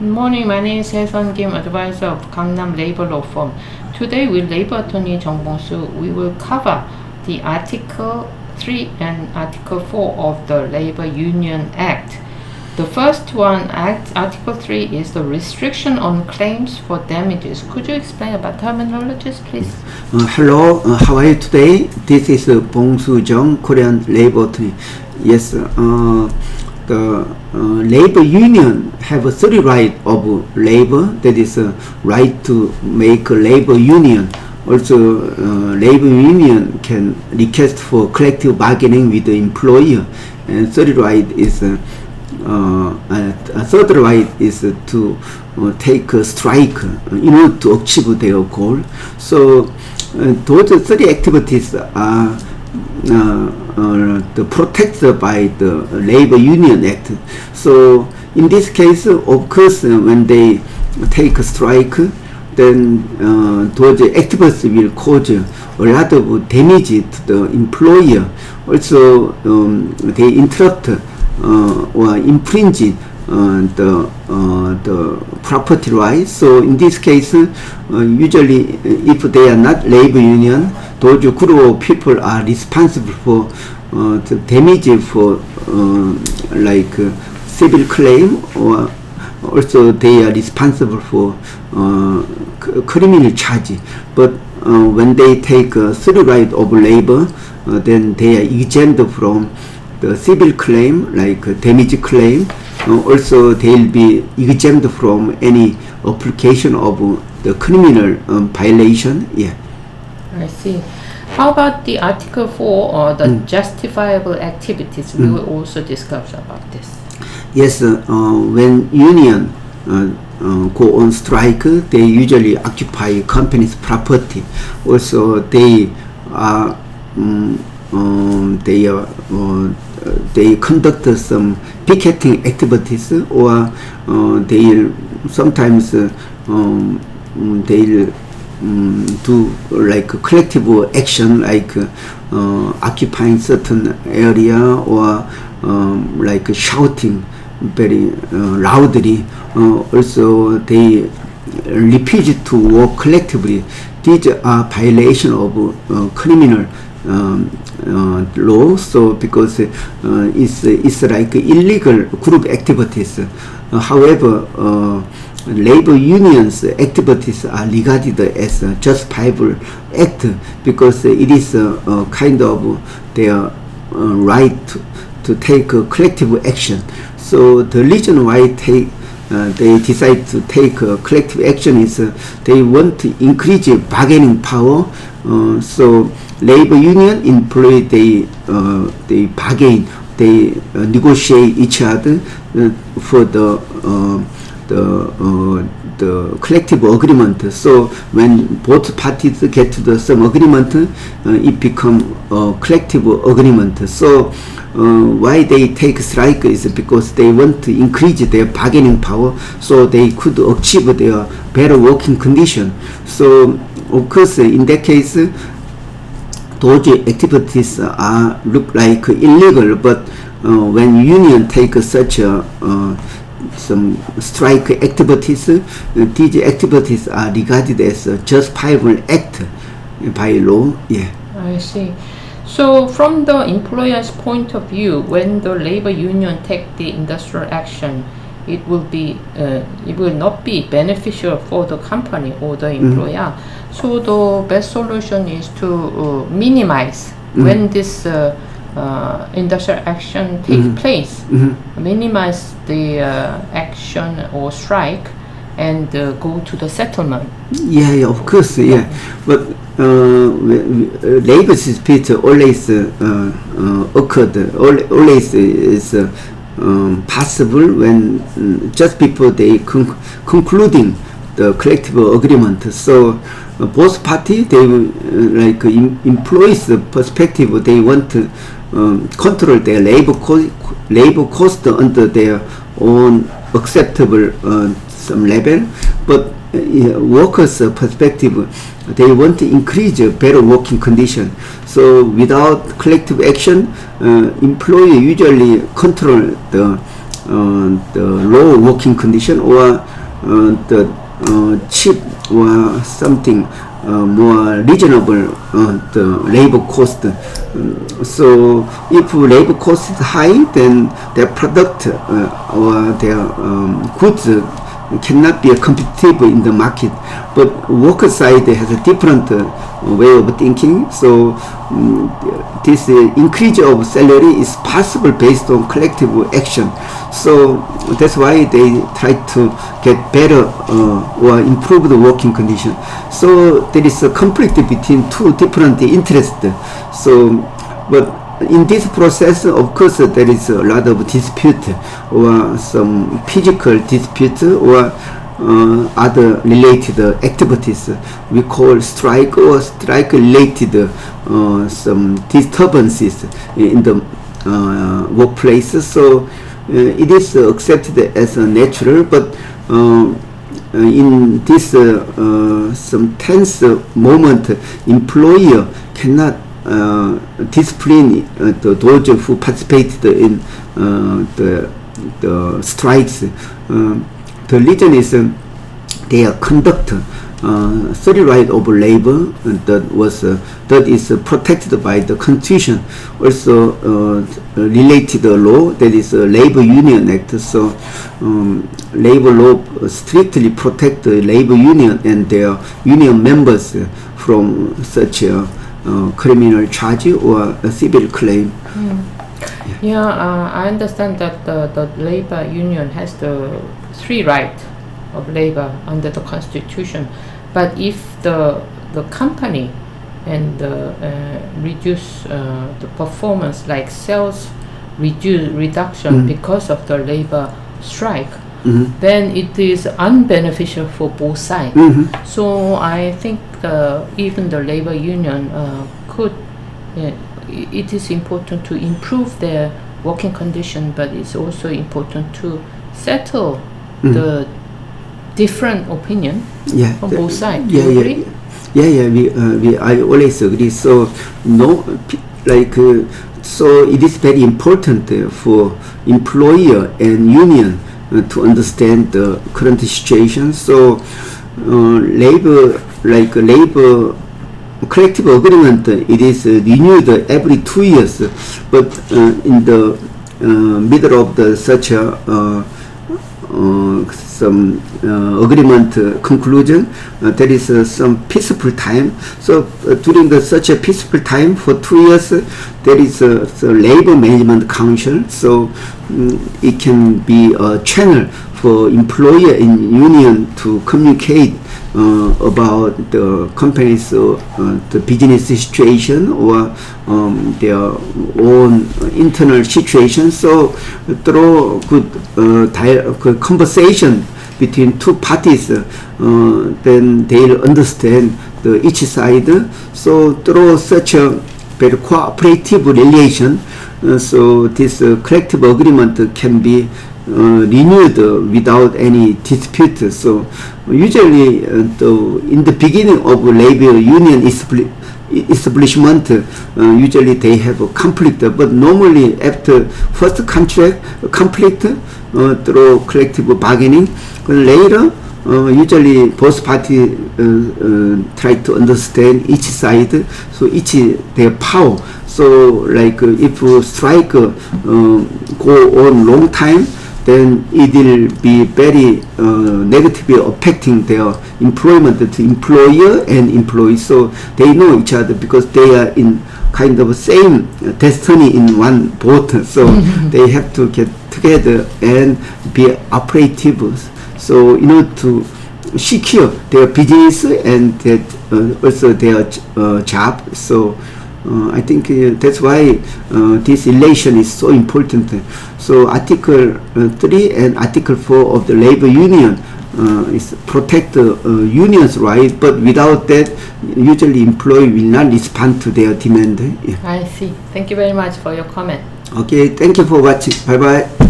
Good morning. My name is Hae-sun Kim, advisor of Gangnam Labor Law Firm. Today with Labor Attorney Jung Bong-soo, we will cover the Article 3 and Article 4 of the Labor Union Act. The first one, Article 3, is the restriction on claims for damages. Could you explain about terminologies, please? Hello, how are you today? This is Bong-soo Jung, Korean labor attorney. Yes, the labor union have a 30 right of labor, that is right to make a labor union. Also, labor union can request for collective bargaining with the employer, and third right is third right is to take a strike in order to achieve their goal. So those 30 activities are protected by the Labor Union Act. So in this case, of course, when they take a strike, then those activities will cause a lot of damage to the employer. Also, they interrupt or infringe the property rights. So in this case, usually if they are not labor union, those group of people are responsible for the damage for like civil claim, or also they are responsible for criminal charge. But when they take civil right of labor, then they are exempt from the civil claim, like damage claim. Also, they'll be exempt from any application of the criminal violation. Yeah. I see. How about the Article 4 or the justifiable activities? We will also discuss about this. Yes, when union go on strike, they usually occupy company's property. Also, they are they conduct some picketing activities, or they sometimes they do like collective action, like occupying certain area, or like shouting very loudly. Also, they refuse to work collectively. These are violation of criminal law. So because it's like illegal group activities. However, labor unions activities are regarded as a justifiable act, because it is a kind of their right to take collective action. So the reason why they decide to take collective action is they want to increase bargaining power. So labor union employee, they bargain, they negotiate each other for the collective agreement. So when both parties get to some agreement, it becomes a collective agreement. So why they take strike is because they want to increase their bargaining power, so they could achieve their better working condition. So of course, in that case, those activities look like illegal, but when union take such some strike activities, these activities are regarded as a justifiable act by law. Yeah. I see. So from the employer's point of view, when the labor union take the industrial action, it will not be beneficial for the company or the employer. So the best solution is to minimize when this industrial action takes place. Minimize the action or strike and go to the settlement. Yeah, of course, yeah. But labor dispute always occurred. Always is possible when just before they concluding the collective agreement. So both parties, they like employees' perspective, they want to control their labor cost under their own acceptable some level, but workers' perspective, they want to increase better working condition. So without collective action, employer usually control the the low working condition or the cheap or something more reasonable the labor cost. So if labor cost is high, then their product or their goods cannot be competitive in the market. But worker side has a different way of thinking. So this increase of salary is possible based on collective action. So that's why they try to get better or improve the working condition. So there is a conflict between two different interests. So, but in this process, of course, there is a lot of dispute or some physical dispute or other related activities we call strike or strike related some disturbances in the workplace. So it is accepted as a natural, but in this some tense moment, employer cannot discipline those who participated in the strikes. The reason is their conduct, 30 right of labor that is protected by the Constitution. Also related law, that is Labor Union Act. So labor law strictly protect the labor union and their union members from such a criminal charge or a civil claim. Yeah, I understand that the labor union has the 3 rights of labor under the Constitution, but if the company and reduce the performance, like sales reduction because of the labor strike, then it is unbeneficial for both sides. So I think even the labor union could, it is important to improve their working condition, but it's also important to settle the different opinion from both sides. Do you agree? I always agree. So so it is very important for employer and union to understand the current situation. So labor collective agreement, it is renewed every 2 years, but in the middle of the such a some agreement conclusion, there is some peaceful time. So during such a peaceful time for 2 years, there is a labor management council. So it can be a channel for employer and union to communicate about the company's the business situation or their own internal situation. So through good conversation between two parties, then they'll understand each side. So through such a very cooperative relation, so this collective agreement can be renewed without any dispute. So usually in the beginning of labor union establishment, usually they have a conflict, but normally after first conflict through collective bargaining, later usually both parties try to understand each side, so each their power. So like if strike go on long time, then it will be very negatively affecting their employment to employer and employee. So they know each other because they are in kind of same destiny in one boat. So they have to get together and be operative. So in order to secure their business and that also their job. So I think that's why this relation is so important. So Article 3 and Article 4 of the labor union is protect the union's right, but without that, usually employee will not respond to their demand. I see. Thank you very much for your comment. Okay, thank you for watching. Bye bye.